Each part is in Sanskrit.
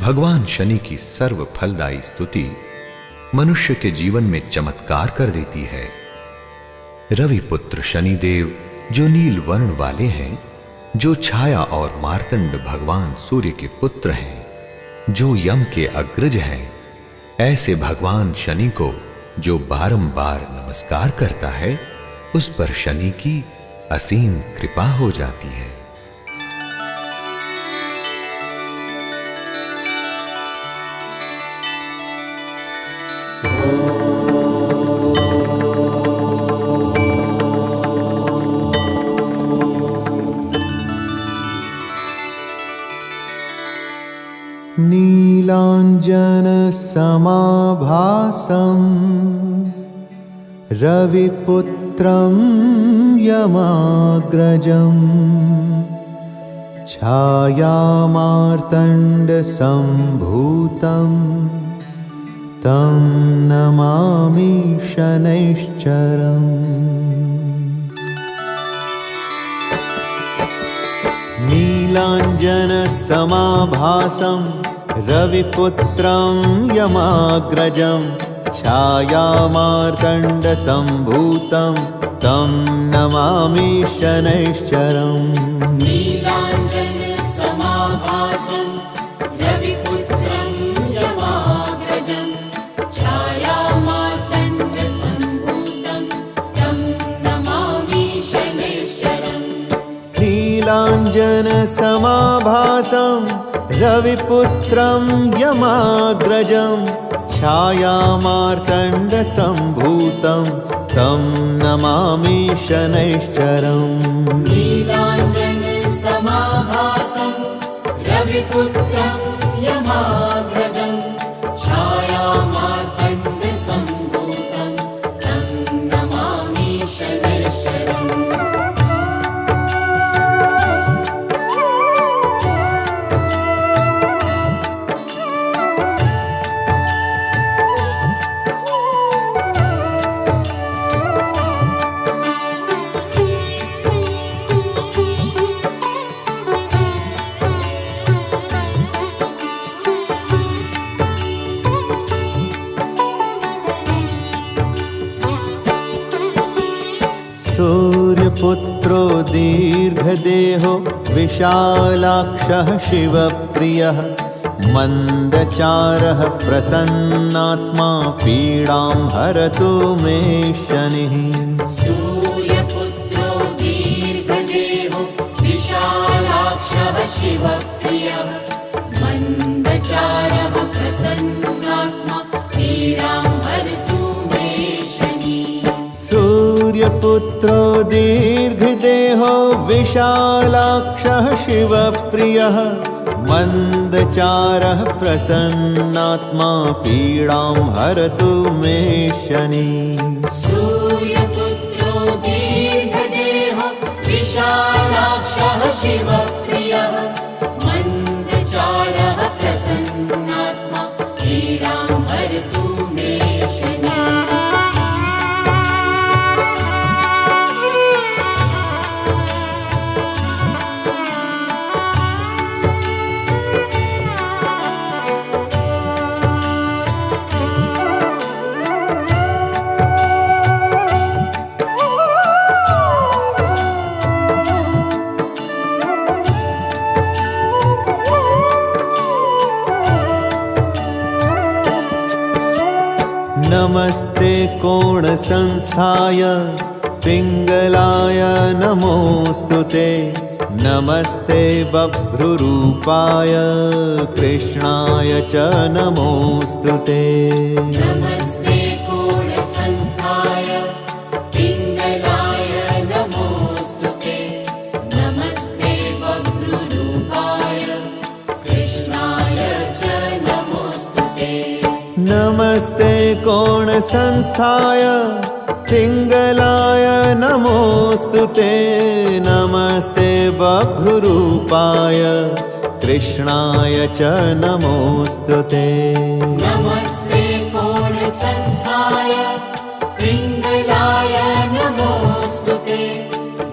भगवान शनि की सर्व फलदायी स्तुति मनुष्य के जीवन में चमत्कार कर देती है। रवि पुत्र शनिदेव जो नील वर्ण वाले हैं, जो छाया और मार्तंड भगवान सूर्य के पुत्र हैं, जो यम के अग्रज हैं, ऐसे भगवान शनि को जो बारंबार नमस्कार करता है, उस पर शनि की असीम कृपा हो जाती है। नीलांजन समाभासं रविपुत्रं यमाग्रजं छायामार्तण्डसम्भूतं तं नमामि शनैश्चरम्। नीलांजन समाभासं रविपुत्रं यमाग्रजं छायामार्तण्डसम्भूतं तं नमामि शनैश्चरम्। नीलांजन समाभासं रविपुत्रं यमाग्रजं छायामार्तण्डसम्भूतं तं नमामि शनैश्चरम्। नीलांजन समाभासं रविपुत्रं यमाग्रजं छायामार्तण्डसम्भूतं तं नमामि शनैश्चरम्। नीलांजन समाभासं रविपुत्रं यमाग्रजं छायामार्तण्डसम्भूतं तं नमामि शनैश्चरम्। सूर्यपुत्रो दीर्घदेहो विशालाक्षः शिवप्रियः मन्दचारः प्रसन्नात्मा पीडां हरतु मे शनिः। सूर्यपुत्रो दीर्घदेहो विशालाक्षः शिवप्रियः मन्दचारः प्रसन्नात्मा पीडां हरतु मे शनिः। सूर्यपुत्रो दीर्घदेहो विशालाक्षः शिवप्रियः मन्दचारः प्रसन्नात्मा पीडां हरतु मे शनिः। सूर्यपुत्रो दीर्घदेहो विशालाक्षः शिवप्रियः मन्दचारः प्रसन्नात्मा पीडां हरतु मे शनिः। नमस्ते कोणसंस्थाय पिङ्गलाय नमोऽस्तु ते। नमस्ते बभ्रुरूपाय कृष्णाय च नमोऽस्तु ते। नमस्ते कोणसंस्थाय पिङ्गलाय नमोऽस्तु ते। नमस्ते बभ्रुरूपाय कृष्णाय च नमोऽस्तु ते। नमस्ते कोणसंस्थाय पिङ्गलाय नमोऽस्तु ते। नमस्ते बभ्रुरूपाय कृष्णाय च नमोऽस्तु ते। नमस्ते कोणसंस्थाय पिङ्गलाय नमोऽस्तु ते।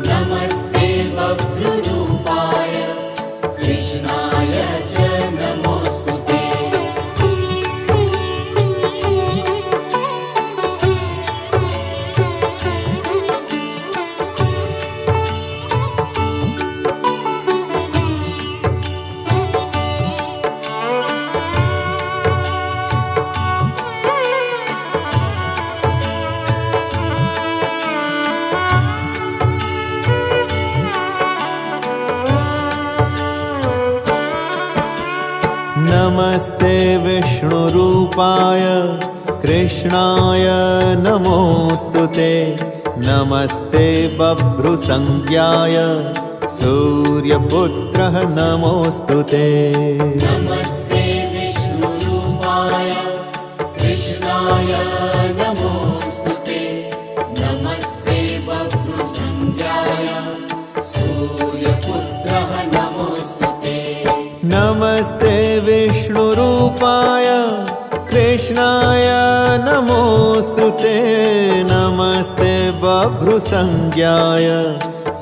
नमस्ते बभ्रुरूपाय कृष्णाय च नमोऽस्तु ते। नमस्ते विष्णुरूपाय कृष्णाय नमोऽस्तु ते। नमस्ते बभ्रुसंज्ञाय सूर्यपुत्रः नमोऽस्तु ते। नमस्ते विष्णुरूपाय कृष्णाय नमोऽस्तु ते। नमस्ते बभ्रुसंज्ञाय सूर्यपुत्रः नमोऽस्तु ते। नमस्ते विष्णुरूपाय कृष्णाय नमोऽस्तु ते। नमस्ते बभ्रुसंज्ञाय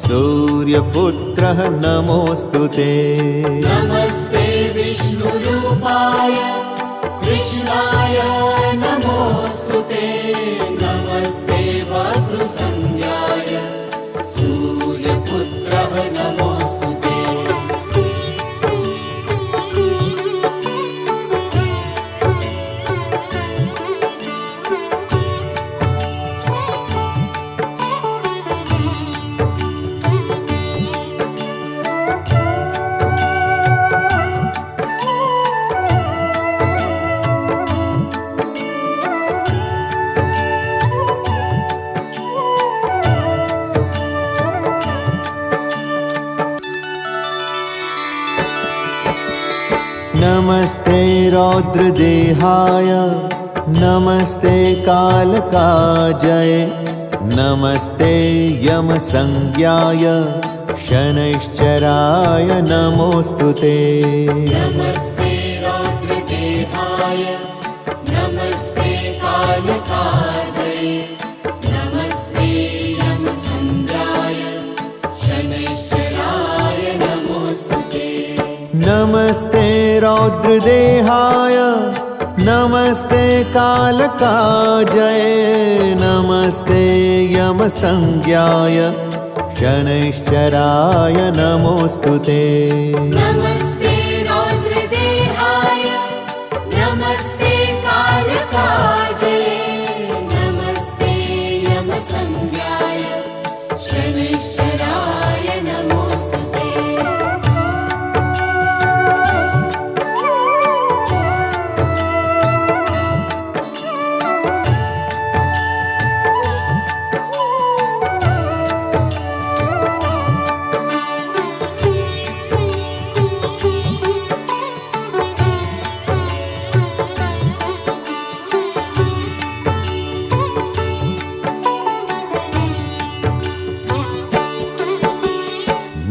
सूर्यपुत्रः नमोऽस्तु ते। नमस्ते विष्णुरूपाय कृष्णाय नमोऽस्तु ते। नमस्ते बभ्रुसंज्ञाय सूर्यपुत्रः नमोऽस्तु ते। नमस्ते रौद्रदेहाय नमस्ते कालकाजय। नमस्ते यमसंज्ञाय शनैश्चराय नमोऽस्तु ते। नमस्ते रौद्रदेहाय नमस्ते कालकाजये। नमस्ते यमसंज्ञाय शनैश्चराय नमोऽस्तु ते। नमस्ते रौद्रदेहाय नमस्ते कालकाजय। नमस्ते यमसंज्ञाय शनैश्चराय नमोऽस्तु ते। नमस्ते रौद्रदेहाय नमस्ते कालकाजये। नमस्ते यमसंज्ञाय शनैश्चराय नमोऽस्तु ते।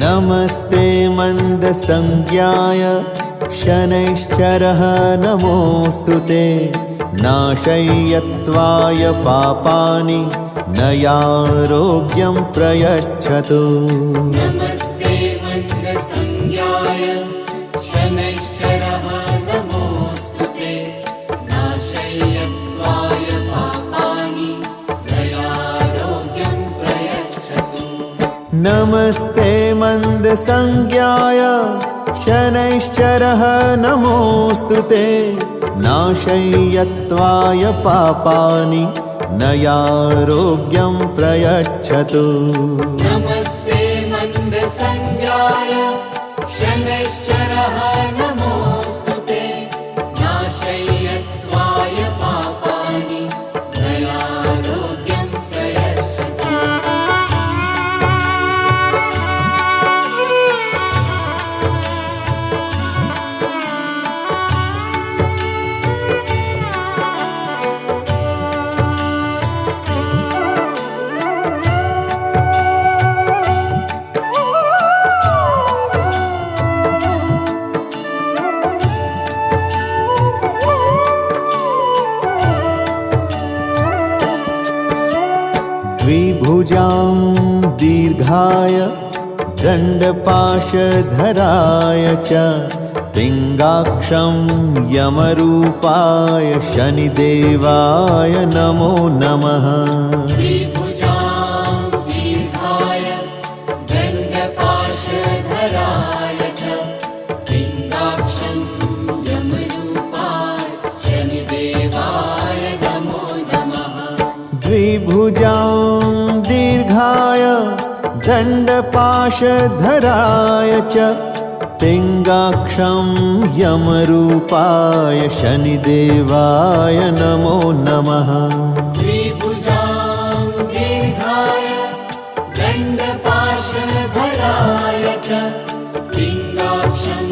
नमस्ते मन्दसंज्ञाय शनैश्चरः नमोऽस्तु ते। नाशय्यत्वाय पापानि नयारोग्यं प्रयच्छतु। नमस्ते मन्दसंज्ञाय शनैश्चरः नमोऽस्तु ते। नाशय्यत्वाय पापानि नयारोग्यं प्रयच्छतु। नमस्ते मन्दसंज्ञाय शनैश्चरः नमोऽस्तु ते। नाशय्यत्वाय पापानि नयारोग्यं प्रयच्छतु। नमस्ते मन्दसंज्ञाय शनैश्चरः नमोऽस्तु ते। नाशय्यत्वाय पापानि नयारोग्यं प्रयच्छतु। द्विभुजां दीर्घाय दण्डपाशधराय च पिङ्गाक्षं यमरूपाय शनिदेवाय नमो नमः। द्विभुजां दीर्घाय दण्डपाशधराय च पिङ्गाक्षं यमरूपाय शनिदेवाय नमो नमः। द्विभुजां दीर्घाय दण्डपाशधराय च पिङ्गाक्षं यमरूपाय शनिदेवाय नमो नमः। द्विभुजां दीर्घाय दण्डपाशधराय च पिङ्गाक्षं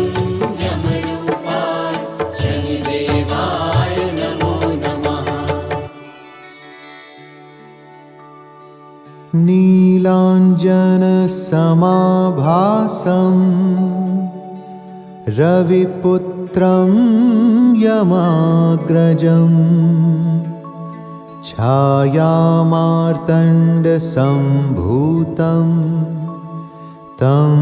यमरूपाय शनिदेवाय नमो नमः। नीलाञ्जनसमाभासं रविपुत्रं यमाग्रजं छायामार्तण्डसम्भूतं तं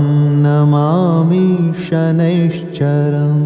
नमामि शनैश्चरम्।